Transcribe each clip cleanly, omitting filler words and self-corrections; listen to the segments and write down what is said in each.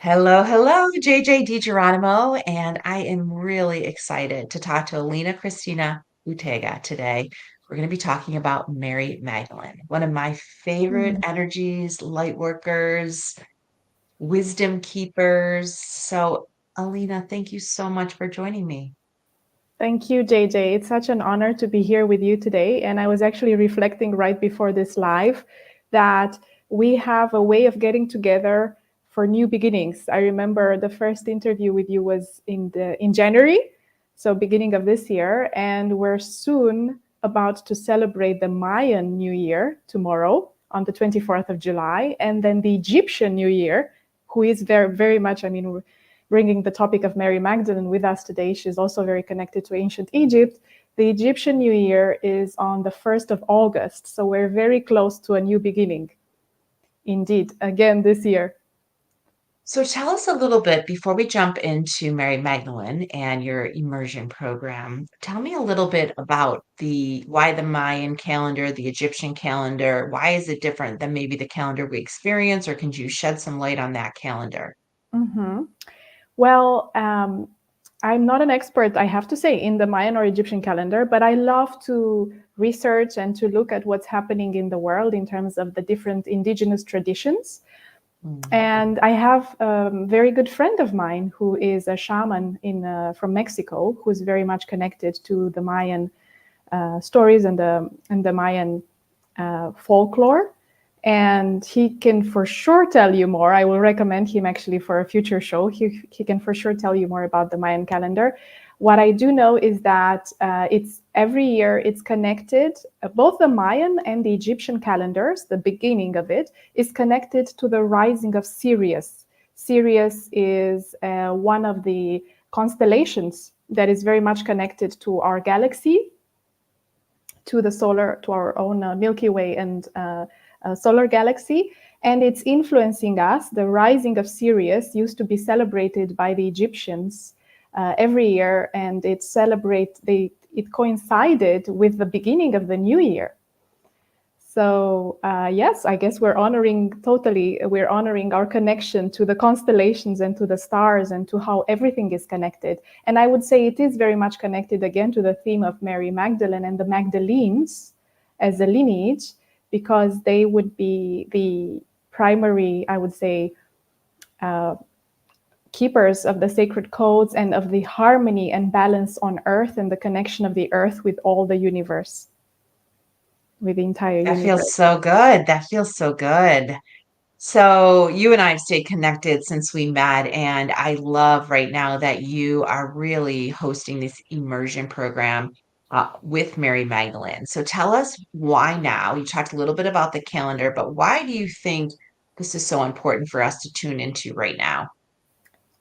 Hello, hello, JJ DiGeronimo, and I am really excited to talk to Alina Christina Buteica today. We're going to be talking about Mary Magdalene, one of my favorite Mm. energies, light workers, wisdom keepers. So, Alina, thank you so much for joining me. Thank you, JJ. It's such an honor to be here with you today. And I was actually reflecting right before this live that we have a way of getting together for new beginnings. I remember the first interview with you was in January, so beginning of this year, and we're soon about to celebrate the Mayan New Year tomorrow on the 24th of July, and then the Egyptian New Year, who is very, very much, I mean, bringing the topic of Mary Magdalene with us today. She's also very connected to ancient Egypt. The Egyptian New Year is on the 1st of August, so we're very close to a new beginning. Indeed, again this year. So, tell us a little bit before we jump into Mary Magdalene and your immersion program. Tell me a little bit about the why the Mayan calendar, the Egyptian calendar, why is it different than maybe the calendar we experience, or can you shed some light on that calendar? Mm-hmm. Well, I'm not an expert, I have to say, in the Mayan or Egyptian calendar, but I love to research and to look at what's happening in the world in terms of the different indigenous traditions. Mm. And I have a very good friend of mine who is a shaman from Mexico, who is very much connected to the Mayan stories and the Mayan folklore. And he can for sure tell you more. I will recommend him actually for a future show. He can for sure tell you more about the Mayan calendar. What I do know is that it's every year it's connected, both the Mayan and the Egyptian calendars, the beginning of it is connected to the rising of Sirius. Sirius is one of the constellations that is very much connected to our galaxy, to our own Milky Way and solar galaxy, and it's influencing us. The rising of Sirius used to be celebrated by the Egyptians every year, and it coincided with the beginning of the new year. So yes, I guess we're honoring our connection to the constellations and to the stars and to how everything is connected. And I would say it is very much connected again to the theme of Mary Magdalene and the Magdalenes as a lineage, because they would be the primary, I would say, uh, keepers of the sacred codes and of the harmony and balance on earth and the connection of the earth with all the universe, with the entire That feels universe. so good. That feels so good. So, you and I have stayed connected since we met, and I love right now that you are really hosting this immersion program with Mary Magdalene. So, tell us why now. You talked a little bit about the calendar, but why do you think this is so important for us to tune into right now?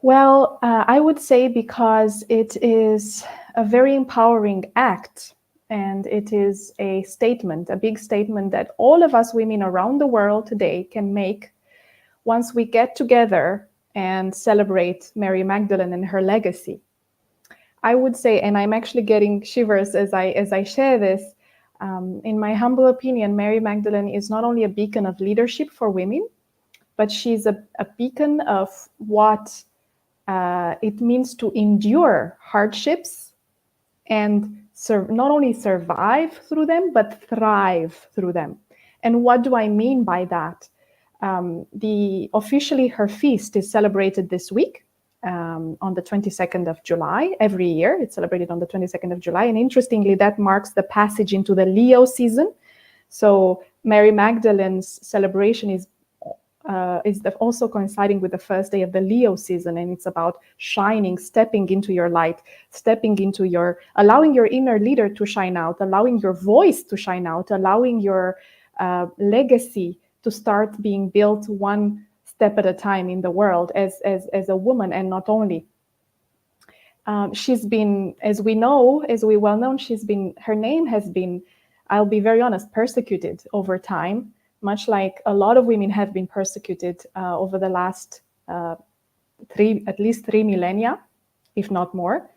Well, I would say because it is a very empowering act, and it is a statement, a big statement that all of us women around the world today can make once we get together and celebrate Mary Magdalene and her legacy. I would say, and I'm actually getting shivers as I share this. In my humble opinion, Mary Magdalene is not only a beacon of leadership for women, but she's a beacon of what it means to endure hardships and not only survive through them, but thrive through them. And what do I mean by that? Officially, her feast is celebrated this week on the 22nd of July. Every year, it's celebrated on the 22nd of July. And interestingly, that marks the passage into the Leo season. So Mary Magdalene's celebration is also coinciding with the first day of the Leo season, and it's about shining, stepping into your light, allowing your inner leader to shine out, allowing your voice to shine out, allowing your legacy to start being built one step at a time in the world as a woman, and not only. She's been, as we well know, her name has been, I'll be very honest, persecuted over time, much like a lot of women have been persecuted over the last at least 3 millennia, if not more.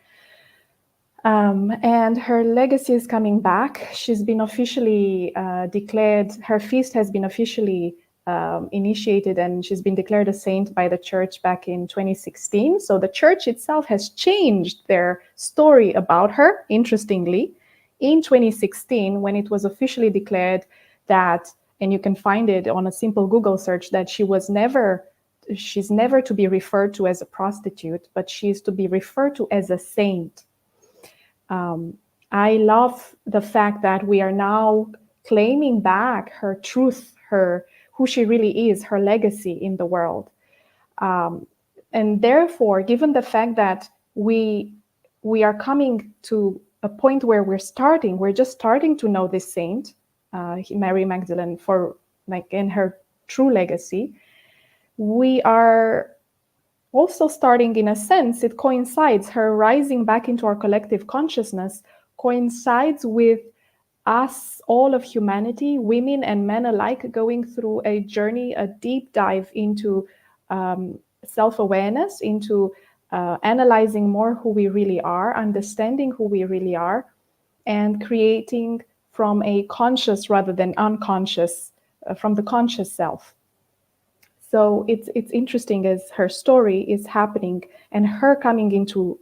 And her legacy is coming back. She's been officially declared, her feast has been officially initiated, and she's been declared a saint by the church back in 2016. So the church itself has changed their story about her, interestingly, in 2016, when it was officially declared that, and you can find it on a simple Google search, that she's never to be referred to as a prostitute, but she's to be referred to as a saint. I love the fact that we are now claiming back her truth, who she really is, her legacy in the world. And therefore, given the fact that we are coming to a point where we're just starting to know this saint, Mary Magdalene, for like in her true legacy, we are also starting, in a sense, it coincides, her rising back into our collective consciousness coincides with us, all of humanity, women and men alike, going through a journey, a deep dive into self-awareness, into analyzing more who we really are, understanding who we really are, and creating from a conscious rather than unconscious, from the conscious self. So it's interesting as her story is happening and her coming into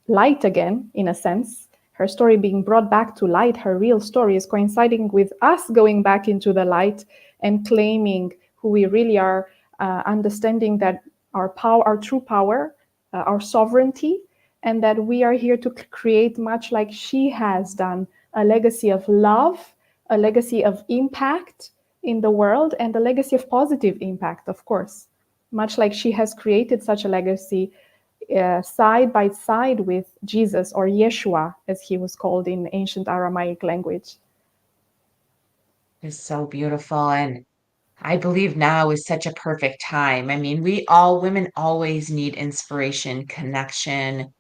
light again, in a sense, her story being brought back to light, her real story is coinciding with us going back into the light and claiming who we really are, understanding that our power, our true power, our sovereignty, and that we are here to create, much like she has done, a legacy of love, a legacy of impact in the world, and a legacy of positive impact, of course, much like she has created such a legacy side by side with Jesus, or Yeshua, as he was called in ancient Aramaic language. It's so beautiful. And I believe now is such a perfect time. I mean, women always need inspiration, connection,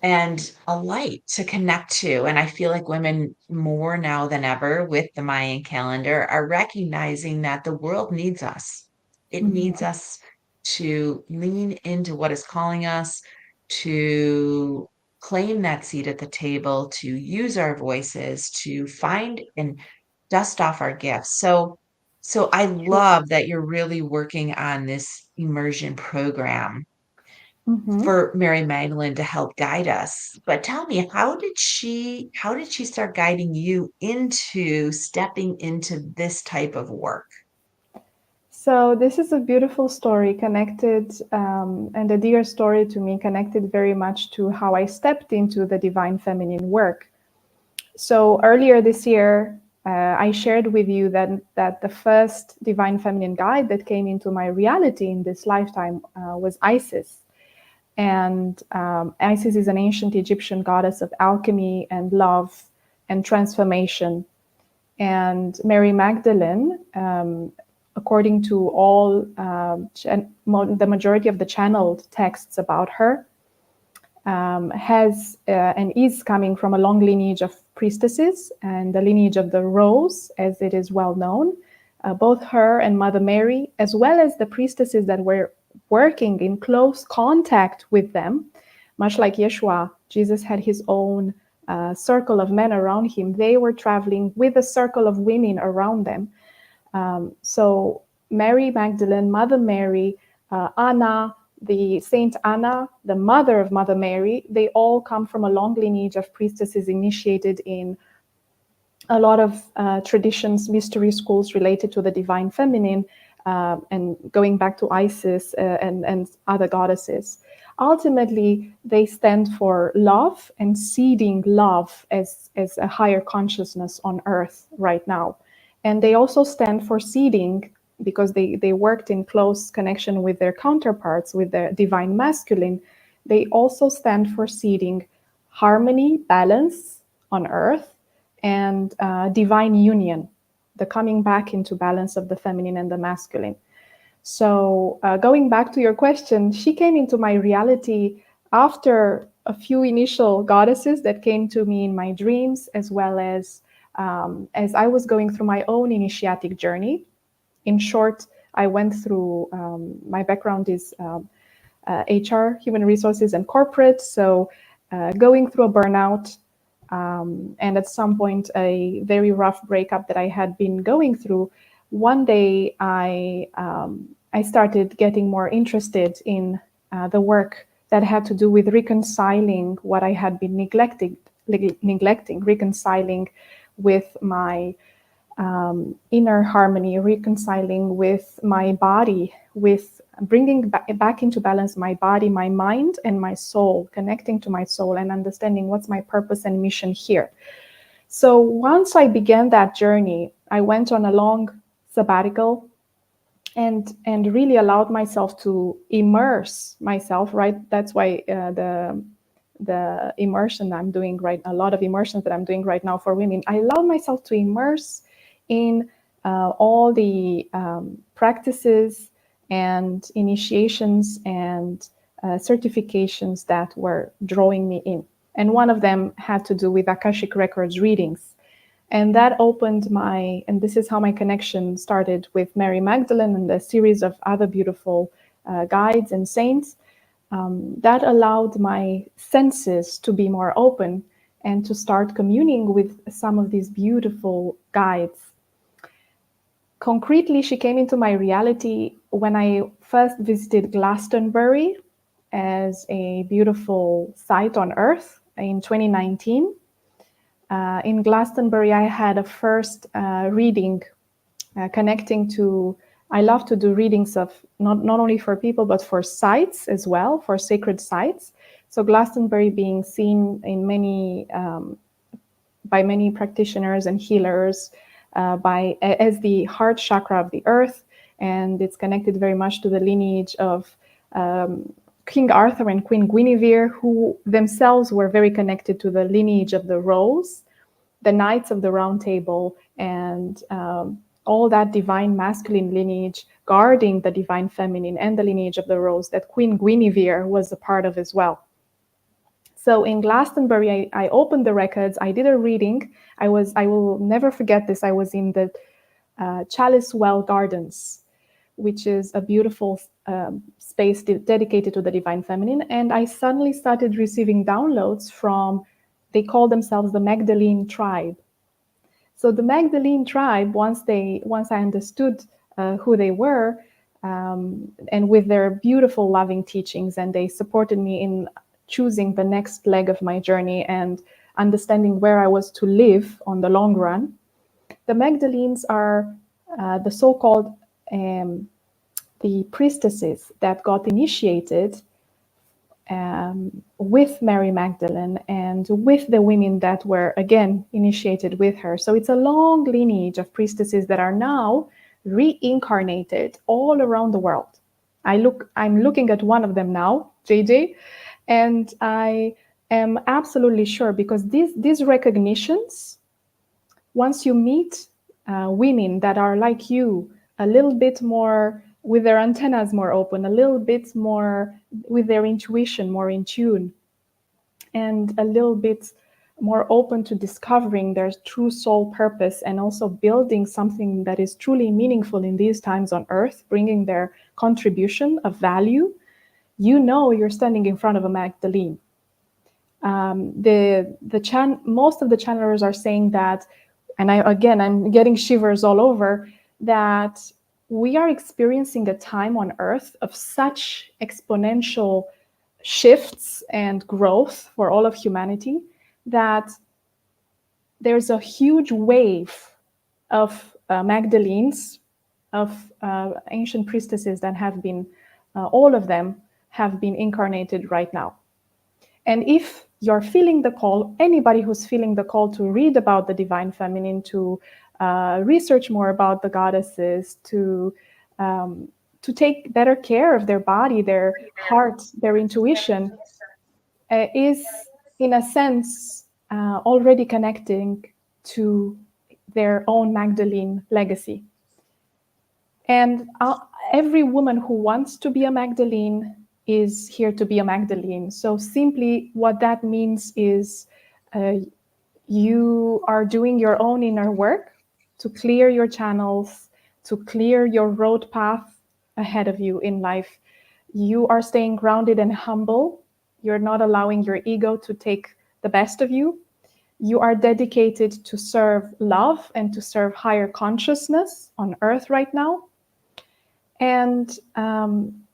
and a light to connect to. And I feel like women more now than ever with the Mayan calendar are recognizing that the world needs us. It needs us to lean into what is calling us, to claim that seat at the table, to use our voices, to find and dust off our gifts. So I love that you're really working on this immersion program for Mary Magdalene to help guide us. But tell me, how did she start guiding you into stepping into this type of work? So this is a beautiful story connected, and a dear story to me, connected very much to how I stepped into the divine feminine work. So earlier this year, I shared with you that the first divine feminine guide that came into my reality in this lifetime was Isis. And Isis is an ancient Egyptian goddess of alchemy and love and transformation. And Mary Magdalene, according to all the majority of the channeled texts about her, has and is coming from a long lineage of priestesses and the lineage of the rose, as it is well known. Both her and Mother Mary, as well as the priestesses that were working in close contact with them, much like Yeshua, Jesus had his own circle of men around him. They were traveling with a circle of women around them. So Mary Magdalene, Mother Mary, Anna, the Saint Anna, the mother of Mother Mary, they all come from a long lineage of priestesses initiated in a lot of traditions, mystery schools related to the divine feminine, and going back to Isis and other goddesses. Ultimately, they stand for love and seeding love as a higher consciousness on earth right now. And they also stand for seeding, because they worked in close connection with their counterparts, with the divine masculine. They also stand for seeding harmony, balance on earth, and divine union, the coming back into balance of the feminine and the masculine. So going back to your question, she came into my reality after a few initial goddesses that came to me in my dreams, as well as I was going through my own initiatic journey. In short, I went through, my background is HR, human resources, and corporate. So going through a burnout, and at some point a very rough breakup that I had been going through, one day I started getting more interested in the work that had to do with reconciling what I had been neglecting, reconciling with my inner harmony, reconciling with my body, with bringing back into balance my body, my mind, and my soul, connecting to my soul and understanding what's my purpose and mission here. So once I began that journey, I went on a long sabbatical and really allowed myself to immerse myself, right? That's why the immersion I'm doing a lot of immersions that I'm doing right now for women, I allowed myself to immerse in all the practices and initiations and certifications that were drawing me in. And one of them had to do with Akashic Records readings. And that opened and this is how my connection started with Mary Magdalene and a series of other beautiful guides and saints. That allowed my senses to be more open and to start communing with some of these beautiful guides. Concretely, she came into my reality when I first visited Glastonbury as a beautiful site on Earth in 2019. In Glastonbury, I had a first reading connecting to, I love to do readings of not only for people, but for sites as well, for sacred sites. So Glastonbury being seen in by many practitioners and healers as the heart chakra of the earth. And it's connected very much to the lineage of King Arthur and Queen Guinevere, who themselves were very connected to the lineage of the rose, the Knights of the Round Table, and all that divine masculine lineage guarding the divine feminine and the lineage of the rose that Queen Guinevere was a part of as well. So in Glastonbury, I opened the records, I did a reading. I will never forget this. I was in the Chalice Well Gardens, which is a beautiful space dedicated to the divine feminine. And I suddenly started receiving downloads from, they call themselves the Magdalene tribe. So the Magdalene tribe, once I understood who they were, and with their beautiful loving teachings, and they supported me in choosing the next leg of my journey and understanding where I was to live on the long run. The Magdalenes are the so-called the priestesses that got initiated with Mary Magdalene and with the women that were again initiated with her. So it's a long lineage of priestesses that are now reincarnated all around the world. I'm looking at one of them now, JJ, and I am absolutely sure, because these recognitions, once you meet women that are like you, a little bit more with their antennas more open, a little bit more with their intuition more in tune, and a little bit more open to discovering their true soul purpose and also building something that is truly meaningful in these times on earth, bringing their contribution of value, you're standing in front of a Magdalene. Most of the channelers are saying that, and I'm getting shivers all over, that we are experiencing a time on earth of such exponential shifts and growth for all of humanity that there's a huge wave of Magdalenes, of ancient priestesses that have been, all of them have been incarnated right now. And if you're feeling the call, anybody who's feeling the call to read about the divine feminine, to research more about the goddesses, to take better care of their body, their heart, their intuition, is in a sense already connecting to their own Magdalene legacy. And every woman who wants to be a Magdalene is here to be a Magdalene. So simply what that means is you are doing your own inner work to clear your channels, to clear your road path ahead of you in life. You are staying grounded and humble. You're not allowing your ego to take the best of you. You are dedicated to serve love and to serve higher consciousness on earth right now. And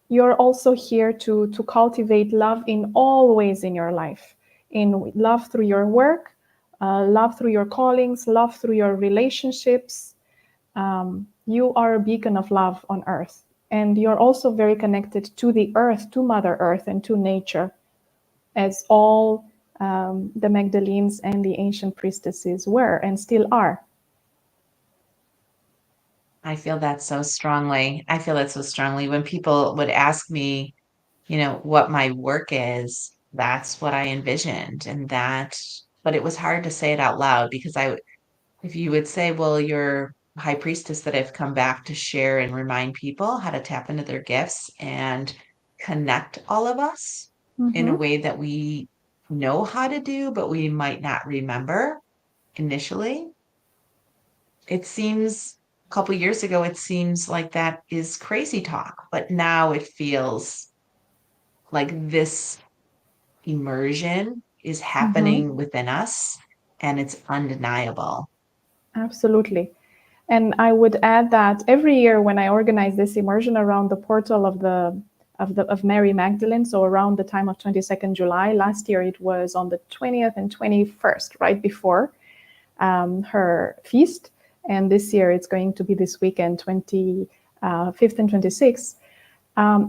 you're also here to cultivate love in all ways in your life, in love through your work, love through your callings, love through your relationships. You are a beacon of love on earth. And you're also very connected to the earth, to Mother Earth, and to nature, as all the Magdalenes and the ancient priestesses were and still are. I feel that so strongly. I feel that so strongly. When people would ask me, what my work is, that's what I envisioned. But it was hard to say it out loud because if you would say, well, you're high priestess that I've come back to share and remind people how to tap into their gifts and connect all of us in a Mm-hmm. way that we know how to do, but we might not remember initially. It seems a couple years ago, it seems like that is crazy talk, but now it feels like this immersion is Mm-hmm. happening within us and it's undeniable. Absolutely. And I would add that every year when I organize this immersion around the portal of Mary Magdalene, so around the time of 22nd July, last year it was on the 20th and 21st, right before her feast. And this year it's going to be this weekend, 25th and 26th.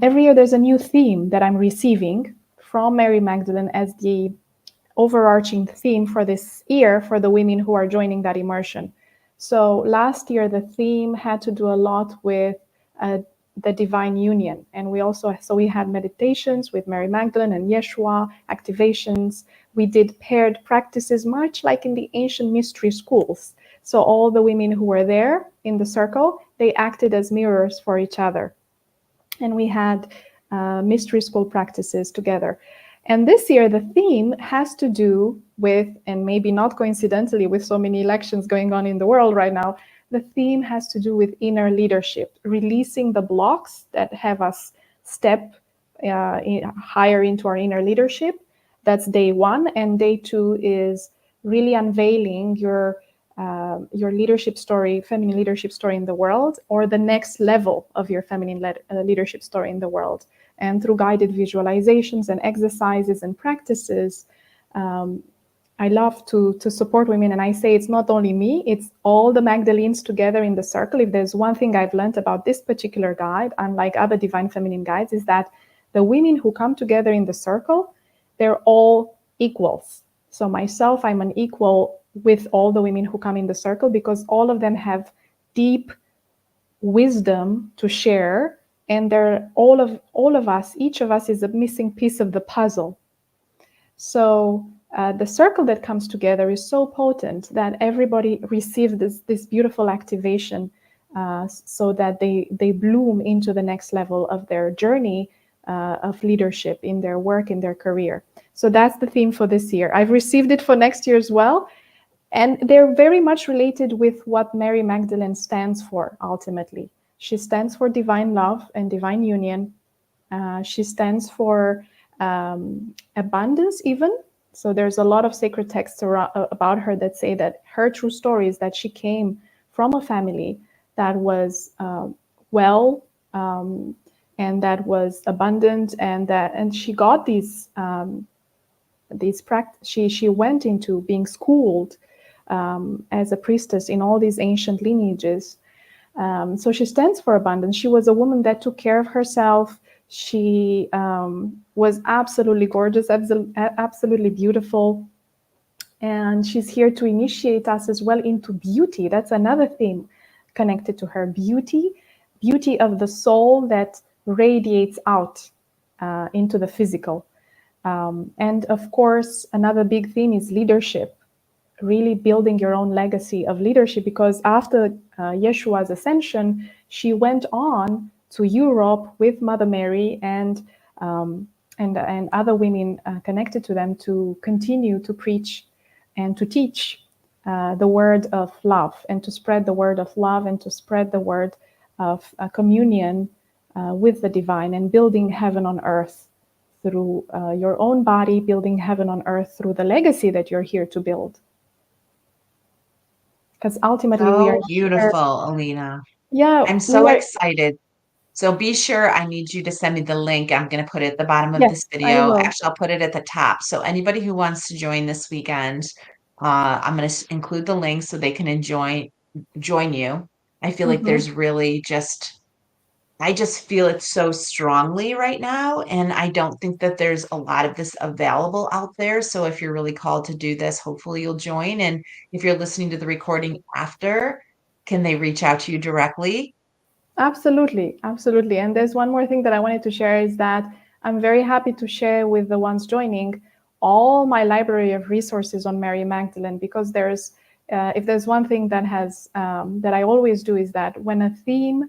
Every year there's a new theme that I'm receiving from Mary Magdalene as the overarching theme for this year for the women who are joining that immersion. So last year, the theme had to do a lot with the divine union. And we had meditations with Mary Magdalene and Yeshua, activations. We did paired practices, much like in the ancient mystery schools. So all the women who were there in the circle, they acted as mirrors for each other. And we had mystery school practices together. And this year, the theme has to do with, and maybe not coincidentally with so many elections going on in the world right now, the theme has to do with inner leadership, releasing the blocks that have us step higher into our inner leadership. That's day one. And day two is really unveiling your leadership story, feminine leadership story in the world, or the next level of your feminine leadership story in the world. And through guided visualizations and exercises and practices, I love to support women. And I say it's not only me, it's all the Magdalenes together in the circle. If there's one thing I've learned about this particular guide, unlike other divine feminine guides, is that the women who come together in the circle, they're all equals. So myself, I'm an equal with all the women who come in the circle because all of them have deep wisdom to share, and they're all of us, each of us is a missing piece of the puzzle. So the circle that comes together is so potent that everybody receives this beautiful activation so that they bloom into the next level of their journey of leadership in their work, in their career. So that's the theme for this year. I've received it for next year as well. And they're very much related with what Mary Magdalene stands for, ultimately. She stands for divine love and divine union. She stands for abundance, even. So there's a lot of sacred texts about her that say that her true story is that she came from a family that was well and that was abundant, and she got these practice. She went into being schooled as a priestess in all these ancient lineages. So she stands for abundance. She was a woman that took care of herself. She was absolutely gorgeous, absolutely beautiful. And she's here to initiate us as well into beauty. That's another theme connected to her. Beauty of the soul that radiates out into the physical. And of course, another big theme is leadership, really building your own legacy of leadership, because after Yeshua's ascension, she went on to Europe with Mother Mary and other women connected to them to continue to preach and to teach the word of love, and to spread the word of love, and to spread the word of communion with the divine, and building heaven on earth through your own body, building heaven on earth through the legacy that you're here to build. because ultimately we are So here. beautiful, Alina. Yeah, I'm we so are. excited. So be sure I need you to send me the link. I'm going to put it at the bottom of this Yes, I video. will. Actually, I'll put it at the top. So anybody who wants to join this weekend, I'm going to include the link so they can join you. I feel like Hmm. there's really I just feel it so strongly right now. And I don't think that there's a lot of this available out there. So if you're really called to do this, hopefully you'll join. And if you're listening to the recording after, can they reach out to you directly? Absolutely, absolutely. And there's one more thing that I wanted to share is that I'm very happy to share with the ones joining all my library of resources on Mary Magdalene, because if there's one thing that I always do is that when a theme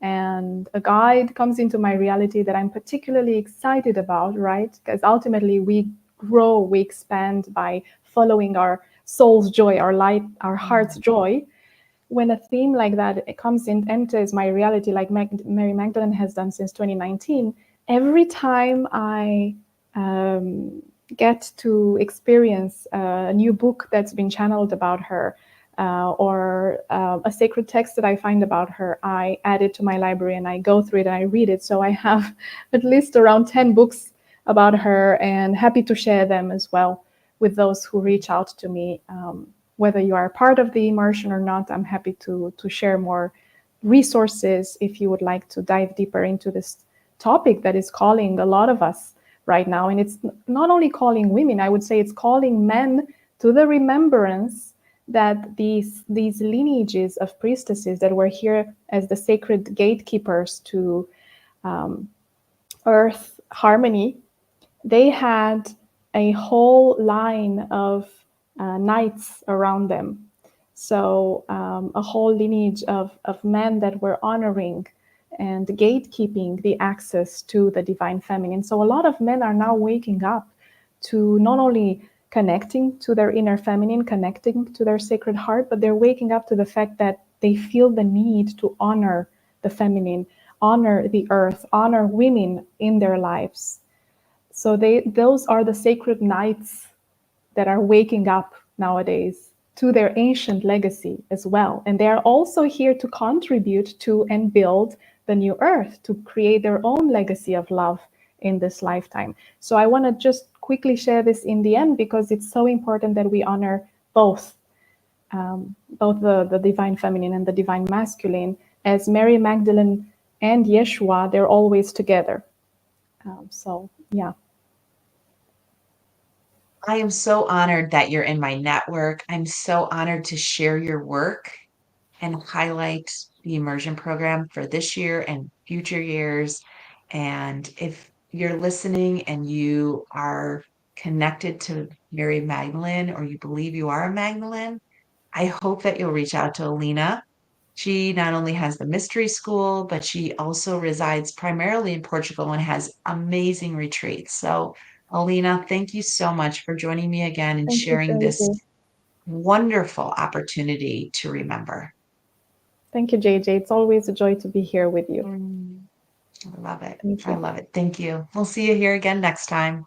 and a guide comes into my reality that I'm particularly excited about, right? Because ultimately we grow, we expand by following our soul's joy, our light, our heart's Mm. joy. When a theme like that it comes in, enters my reality, like Mary Magdalene has done since 2019, every time I um, get to experience a new book that's been channeled about her, or a sacred text that I find about her, I add it to my library and I go through it and I read it. So I have at least around 10 books about her, and happy to share them as well with those who reach out to me. Whether you are part of the immersion or not, I'm happy to share more resources if you would like to dive deeper into this topic that is calling a lot of us right now. And it's not only calling women, I would say it's calling men to the remembrance that these lineages of priestesses that were here as the sacred gatekeepers to earth harmony, they had a whole line of knights around them. So, a whole lineage of men that were honoring and gatekeeping the access to the divine feminine. So, a lot of men are now waking up to not only connecting to their inner feminine, connecting to their sacred heart, but they're waking up to the fact that they feel the need to honor the feminine, honor the earth, honor women in their lives. So those are the sacred knights that are waking up nowadays to their ancient legacy as well. And they are also here to contribute to and build the new earth, to create their own legacy of love in this lifetime. So I want to just quickly share this in the end because it's so important that we honor both, both the divine feminine and the divine masculine. As Mary Magdalene and Yeshua, they're always together. So yeah. I am so honored that you're in my network. I'm so honored to share your work and highlight the immersion program for this year and future years. And if you're listening and you are connected to Mary Magdalene or you believe you are a Magdalene, I hope that you'll reach out to Alina. She not only has the mystery school, but she also resides primarily in Portugal and has amazing retreats. So, Alina, thank you so much for joining me again and Thank you, sharing this JJ. wonderful opportunity to remember. Thank you, JJ. It's always a joy to be here with you. Mm, I love it. Thank I you. love it. Thank you. We'll see you here again next time.